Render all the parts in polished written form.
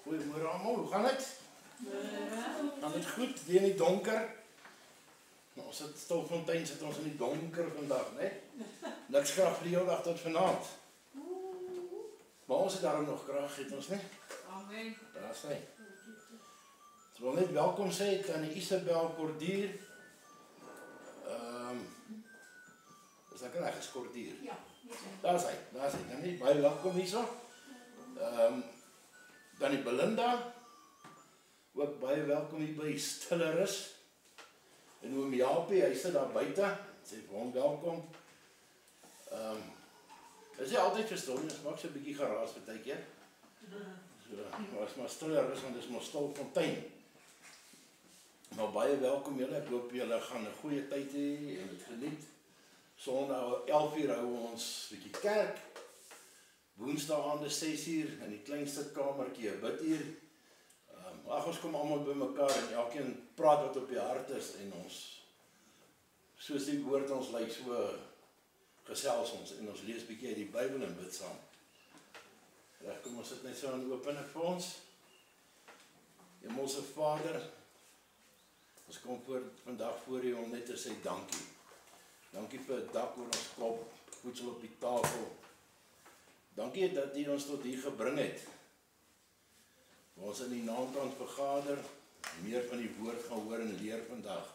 Goeiemôre almal, hoe gaan dit? Gaan dit goed? Weer in die donker? Nou, ons het Stilfontein sit ons in die donker vandag, né? Niks krag vir die hele dag tot vanaand. Maar ons het daarom nog krag, het ons, né? Amen. Daar is hy. Ek wil net welkom sê aan die Isabel Kordier. Is dat reg, is Kordier? Ja. Daar is hy. Dan nie baie welkom hierso. Dan die Belinda. Ook baie welkom hier by Stilleris. En oom Japie, hy sit daar buite. Sê vir hom welkom. Is hy altyd verstil, ons maak so 'n bietjie geraas partykeer. So, maar Stilleris, want dis maar Stilfontein. Maar baie welkom julle. Ek hoop julle gaan 'n goeie tyd hê en dit geniet. Sondag 11:00 hou ons 'n bietjie kerk. Woensdae aande 6:00 in die kleinste kamertjie 'n biduur. Ons kom almal bymekaar en elkeen praat wat op die hart is en ons, soos die woord ons lei, so gesels ons en ons lees bietjie uit die Bybel en bid saam. Reg, kom ons sit net so en open vir ons. Hemelse Vader, ons kom vandag voor U om net te sê dankie. Dankie vir 'n dak oor ons kop, voedsel op die tafel. Dankie dat U ons tot hier gebring het. Ons in die naam van vergader, meer van die woord gaan hoor en leer vandag.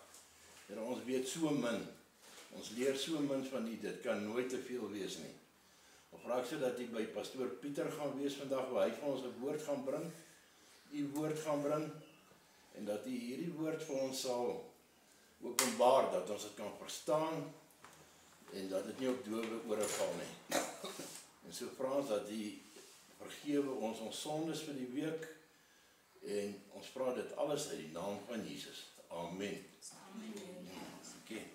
Here, ons weet so min. Ons leer so min van U, dit kan nooit te veel wees nie. Ek vra ek sodat U by pastoor Pieter gaan wees vandag, waar hy vir ons 'n woord gaan bring, U woord gaan bring, en dat U hierdie woord vir ons sal openbaar, dat ons dit kan verstaan, en dat dit nie op dowe ore val nie. En so vra ons dat U vergewe ons sondes vir die week, en ons vra dit alles uit die naam van Jesus. Amen. Amen. Okay.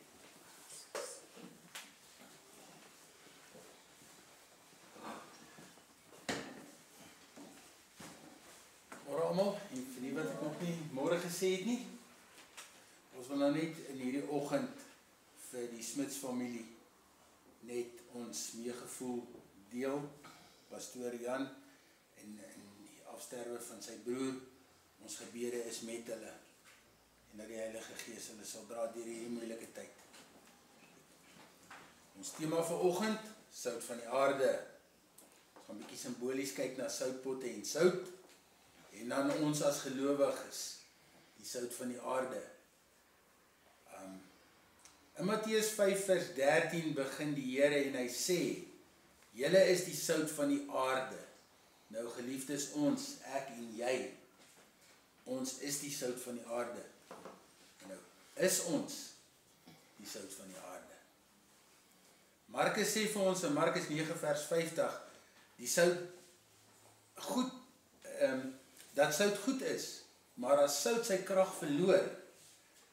Môre almal, en vir die wat ek nog nie môre gesê het nie. Ons wil nou net in hierdie oggend vir die Smits familie net ons meegevoel deel. Pastoor Jan en die afsterwe van sy broer. Ons gebede is met hulle en dat die Heilige Gees hulle sal dra deur hierdie moeilike tyd. Ons tema vir oggend, sout van die aarde. Ons gaan 'n bietjie simbolies kyk na soutpotte en sout. En dan ons as gelowiges, die sout van die aarde. In Matteus 5 vers 13 begin die Here en hy sê, julle is die sout van die aarde. Nou geliefdes, ons, ek en jy, ons is die sout van die aarde. Nou, is ons die sout van die aarde. Markus sê vir ons in Markus 9 vers 50, die sout goed, dat sout goed is, maar as sout sy krag verloor,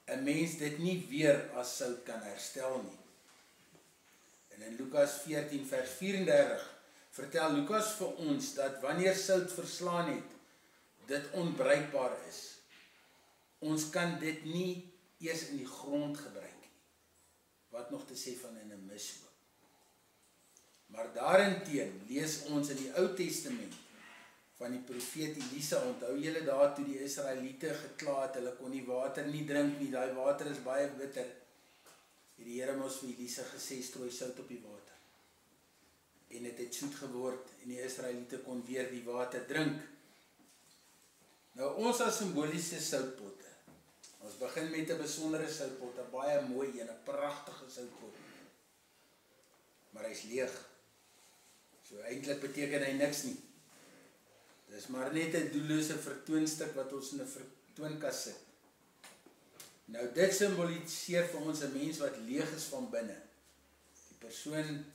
'n mens dit nie weer as sout kan herstel nie. En in Lukas 14 vers 34 vertel Lukas vir ons dat wanneer sout verslaan het, dit onbruikbaar is. Ons kan dit nie eers in die grond gebruik nie. Wat nog te sê van in 'n mis ook. Maar daarenteen lees ons in die Ou Testament van die profeet Elisa, onthou julle daar toe die Israeliete gekla het, hulle kon die water nie drink nie, daai water is baie bitter. Het die Here mos vir Elisa gesê, strooi sout op die water. En dit het soet geword en die Israeliete kon weer die water drink. Nou ons as simboliese soutpotte. Ons begin met 'n besondere soutpot, 'n baie mooi en 'n pragtige soutpot. Maar hy's leeg. So eintlik beteken hy niks nie. Dis maar net 'n doellose vertoonstuk wat ons in 'n vertoonkas sit. Nou dit simboliseer vir ons 'n mens wat leeg is van binne. Die persoon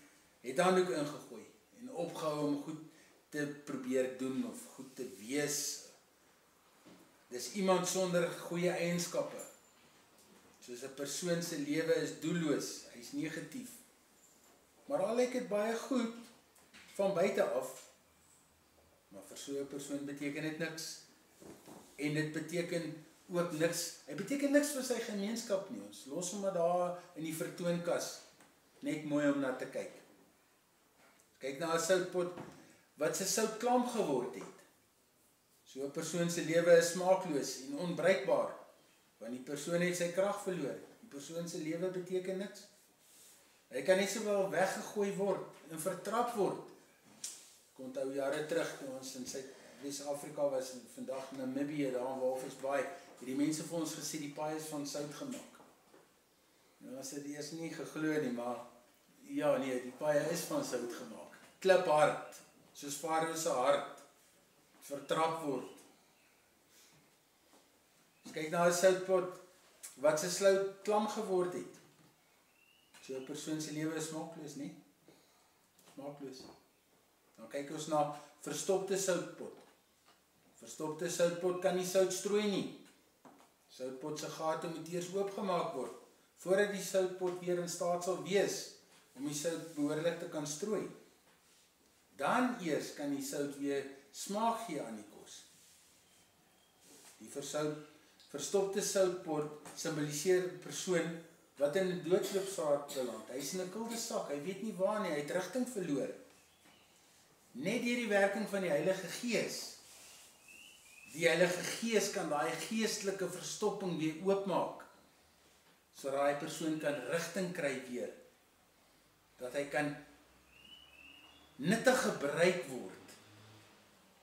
het handdoek ingegooi en opgehou om goed te probeer doen of goed te wees. Dis iemand sonder goeie eienskappe. Soos 'n persoon se lewe is doelloos, hy's negatief. Maar al lyk dit baie goed van buite af, maar vir so 'n persoon beteken dit niks. En dit beteken ook niks. Hy beteken niks vir sy gemeenskap nie. Ons los hom maar daar in die vertoonkas, net mooi om na te kyk. Kyk na 'n soutpot wat se sout klam geword het. So 'n persoon se lewe is smaakloos en onbruikbaar, want die persoon het sy krag verloor. Die persoon se lewe beteken niks. Hy kan net sowel weggegooi word en vertrap word. Ek onthou jare terug toe ons in Wes-Afrika was en vandag Namibië, daar in Walvis Bay, het die mense vir ons gesê die paai is van sout gemaak. Nou as dit eers nie geglo nie, maar ja nee, die paai is van sout gemaak. Kliphard, soos Farao se hart, vertrap word. As kyk na 'n soutpot wat se slout klam geword het. So 'n persoon se lewe is smaakloos, nie? Smaakloos. Dan kyk ons na verstopte soutpot. Verstopte soutpot kan nie sout strooi nie. Soutpot se gate moet eers oopgemaak word voordat die soutpot weer in staat sal wees om die sout behoorlik te kan strooi. Dan eers kan die sout weer smaak gee aan die kos. Die verstopte soutpot simboliseer 'n persoon wat in 'n doodloopstraat beland. Hy is in 'n kuldesak, hy weet nie waar nie, hy het rigting verloor. Net deur die werking van die Heilige Gees. Die Heilige Gees kan daai geestelike verstopping weer oopmaak, sodat daai persoon kan rigting kry weer. Dat hy kan nuttig gebruik word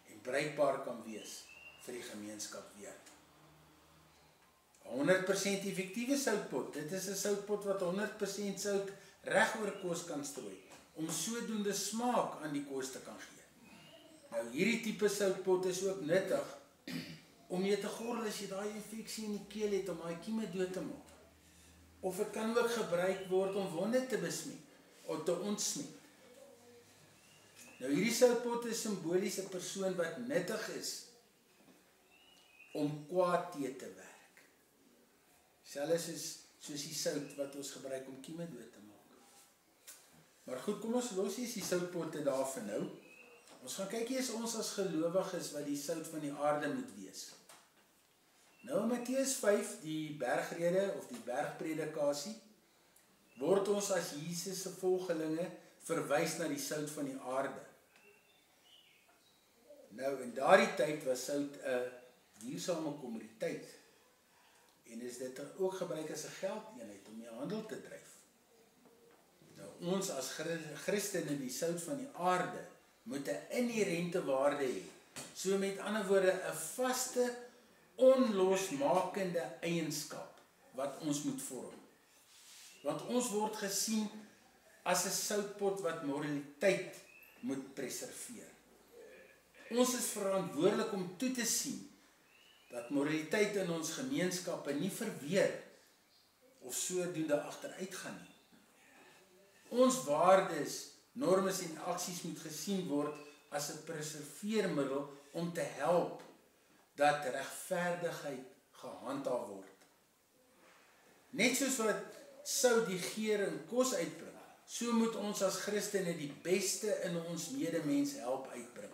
en bruikbaar kan wees vir die gemeenskap weer. 100% effektiewe soutpot. Dit is 'n soutpot wat 100% sout reg oor kos kan strooi, om sodoende smaak aan die kos te kan gee. Nou hierdie tipe soutpot is ook nuttig om jy te gordel as jy daai infeksie in die keel het, om daai kieme dood te maak. Of dit kan ook gebruik word om wonde te besmet of te ontsmet. Nou hierdie soutpot is simbolies 'n persoon wat nuttig is om kwaad te werk. Selfs is soos die sout wat ons gebruik om kieme dood te maak. Maar goed, kom ons los hier die soutpotte daar vir nou. Ons gaan kyk hier is ons as gelowiges wat die sout van die aarde moet wees. Nou in Matteus 5, die bergrede of die bergpredikasie, word ons as Jesus se volgelinge verwys na die sout van die aarde. Nou in daardie tyd was sout 'n duursame kommoditeit. En is dit ook gebruik as 'n geldeenheid om die handel te dryf. Nou ons as Christene, die sout van die aarde, moet 'n inherente waarde hê. So met ander woorde 'n vaste, onlosmakende eienskap wat ons moet vorm. Want ons word gesien as 'n soutpot wat moraliteit moet preserveer. Ons is verantwoordelik om toe te sien dat moraliteit in ons gemeenskappe nie verweer of sodoende agteruit gaan nie. Ons waardes, normes en aksies moet gesien word as 'n preserveermiddel om te help dat regverdigheid gehandhaaf word. Net soos wat sout die geur in kos uitbring, so moet ons as Christene die beste in ons medemens help uitbring.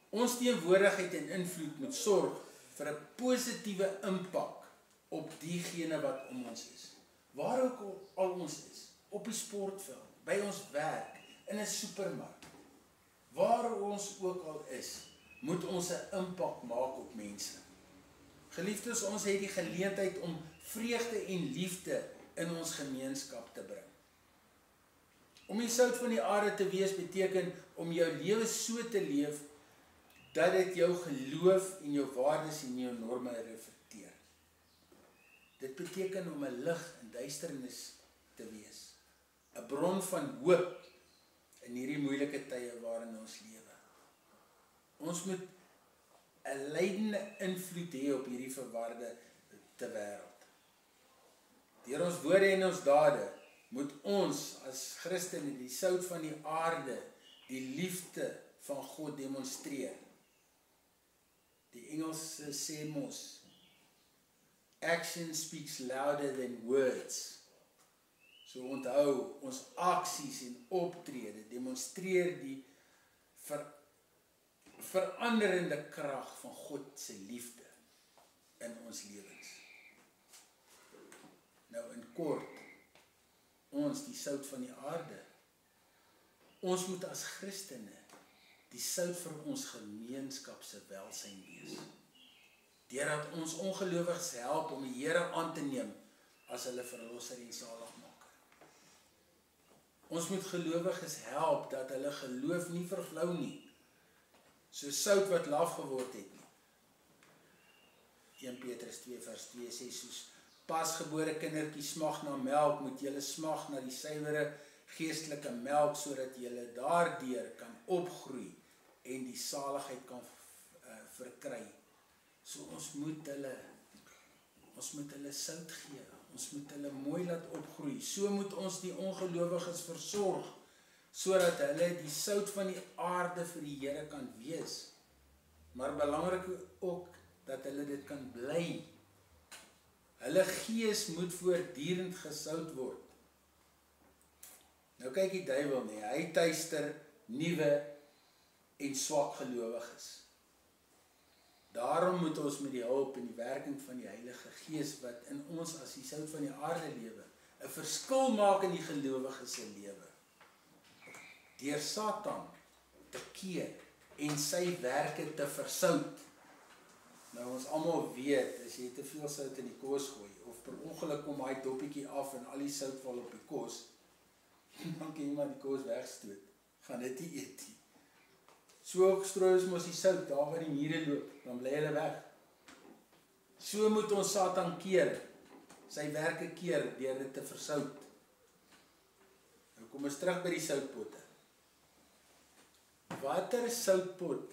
Ons teenwoordigheid en invloed moet sorg vir 'n positiewe impak op diegene wat om ons is. Waar ook al ons is, op die sportveld, by ons werk, in 'n supermark, waar ons ook al is, moet ons 'n impak maak op mense. Geliefdes, ons het die geleentheid om vreugde en liefde in ons gemeenskap te bring. Om die sout van die aarde te wees beteken om jou lewe so te leef dat dit jou geloof en jou waardes en jou norme reflekteer. Dit beteken om 'n lig in duisternis te wees. 'n Bron van hoop in hierdie moeilike tye waarin ons lewe. Ons moet 'n leidende invloed hê op hierdie verwarde te wêreld. Deur ons woorde en ons dade moet ons as Christene die sout van die aarde, die liefde van God demonstreer. Die Engels sê mos, action speaks louder than words. So onthou, ons aksies en optrede demonstreer die veranderende krag van God se liefde in ons lewens. Nou in kort, ons die sout van die aarde. Ons moet as Christene die sout vir ons gemeenskap se welsyn wees. Deurdat ons ongelowiges help om die Here aan te neem as hulle verlosser en saligmaker. Ons moet gelowiges help dat hulle geloof nie vervlou nie, so sout wat laf geword het nie. 1 Petrus 2 vers 2 sê, soos pasgebore kindertjies smag na melk, moet julle smag na die suiwere geestelike melk, sodat julle daardeur kan opgroei en die saligheid kan verkry. So ons moet hulle sout gee, ons moet hulle mooi laat opgroei. So moet ons die ongelowiges versorg, sodat hulle die sout van die aarde vir die Here kan wees. Maar belangrik ook dat hulle dit kan bly. Hulle gees moet voortdurend gesout word. Nou kyk die duiwel nie, hy tuister nuwe en swak gelowiges. Daarom moet ons met die hulp en die werking van die Heilige Gees, wat in ons as die sout van die aarde lewe, 'n verskil maak in die gelowiges se lewe. Deur Satan te keer en sy werke te versout. Nou ons almal weet, as jy te veel sout in die kos gooi, of per ongeluk kom hy doppietjie af en al die sout val op die kos, dan kan jy maar die kos wegstoot, gaan dit nie eet nie. So ook strooi ons die sout, daar waar die mure loop, dan bly hulle weg. So moet ons Satan keer, sy werke keer, deur dit te versout. Nou kom ons terug by die soutpotte. Watter soutpot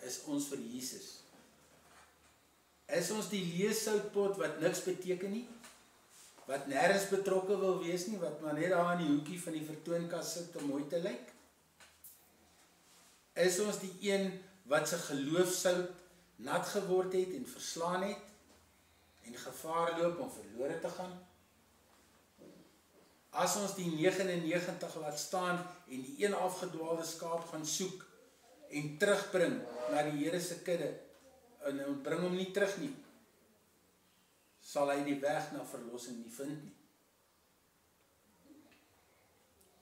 is ons vir Jesus? Is ons die leessoutpot wat niks beteken nie? Wat nêrens betrokke wil wees nie, wat maar net daar in die hoekie van die vertoonkas sit om mooi te lyk? Is ons die een wat sy geloofsout nat geword het en verslaan het en gevaar loop om verlore te gaan? As ons die 99 laat staan en die een afgedwaalde skaap gaan soek en terugbring na die Here se kudde en bring hom nie terug nie, sal hy die weg na verlossing nie vind nie.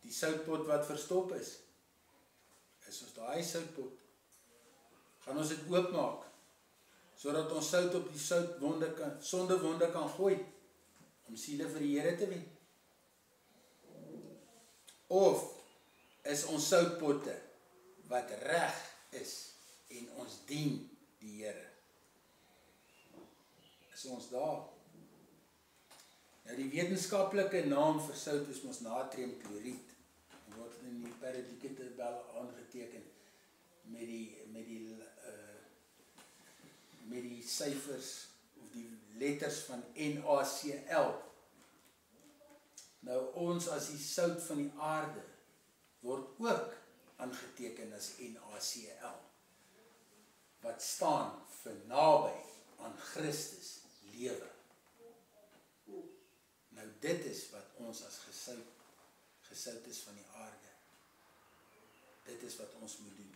Die soutpot wat verstop is ons daai soutpot. Gaan ons dit oopmaak, sodat ons sout op die sondewonde kan gooi, om siele vir die Here te wen. Of is ons soutpotte wat reg is en ons dien die Here? Is ons daar? Nou die wetenskaplike naam vir sout is mos natriumkloried. Word in die periodieke tabel aangeteken met die syfers of die letters van NaCl. Nou ons as die sout van die aarde word ook aangeteken as NaCl, wat staan vir naby aan Christus lewe. Nou dit is wat ons as gesout is van die aarde. Dit is wat ons moet doen.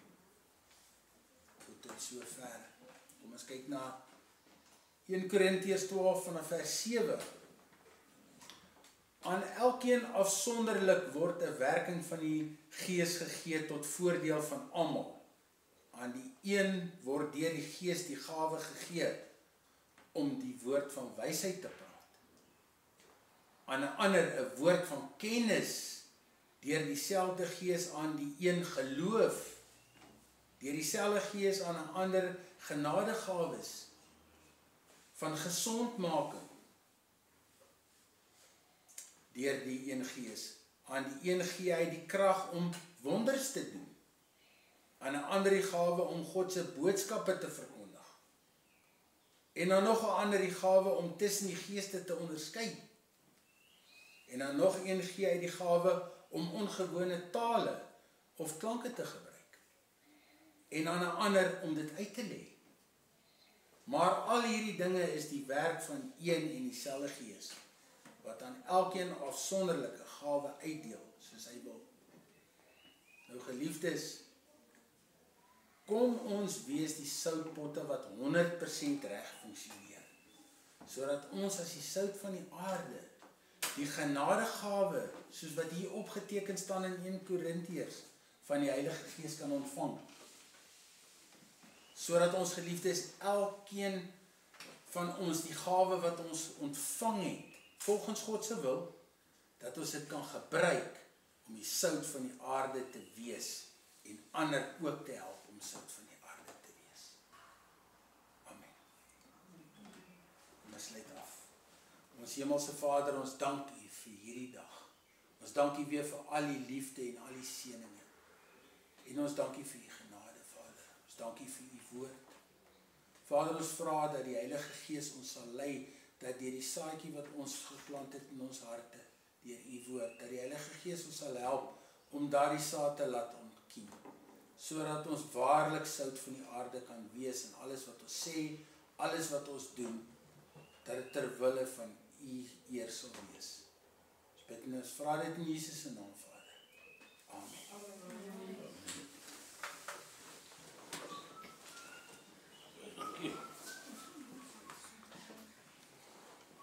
Goed, tot sover. Kom ons kyk na 1 Korintiërs 12 vanaf vers 7. Aan elkeen afsonderlik word 'n werking van die Gees gegee tot voordeel van almal. Aan die een word deur die Gees die gawe gegee om die woord van wysheid te praat. Aan 'n ander 'n woord van kennis deur dieselfde Gees, aan die een geloof deur dieselfde Gees, aan 'n ander genadegawes van gesondmaking deur die een Gees. Aan die een gee hy die krag om wonders te doen, aan 'n ander die gawe om God se boodskappe te verkondig, en aan nog 'n ander die gawe om tussen die geeste te onderskei, en aan nog een gee hy die gawe om ongewone tale of klanke te gebruik, en aan 'n ander om dit uit te lê. Maar al hierdie dinge is die werk van een en dieselfde Gees, wat aan elkeen afsonderlike gawe uitdeel, soos hy wil. Nou geliefdes, kom ons wees die soutpotte wat 100% reg funksioneer, sodat ons as die sout van die aarde, die genadegawe, soos wat hier opgeteken staan in 1 Korintiërs, van die Heilige Gees kan ontvang. Sodat ons geliefdes, elkeen van ons die gawe wat ons ontvang het, volgens God se wil, dat ons dit kan gebruik om die sout van die aarde te wees en ander ook te help om sout van die aarde te wees. Amen. Ons sluit af. Ons Hemelse Vader, ons dank U vir hierdie dag. Ons dank U weer vir al die liefde en al die seëninge. En ons dank U vir U genade, Vader. Ons dank U vir U woord. Vader, ons vra dat die Heilige Gees ons sal lei, dat deur die saadjie wat ons geplant het in ons harte, deur U woord, dat die Heilige Gees ons sal help om daardie saad te laat ontkiem, sodat ons waarlik sout van die aarde kan wees in alles wat ons sê, alles wat ons doen, dat dit ter wille van U eer sal wees. Ons bid en ons vra dit in Jesus se naam.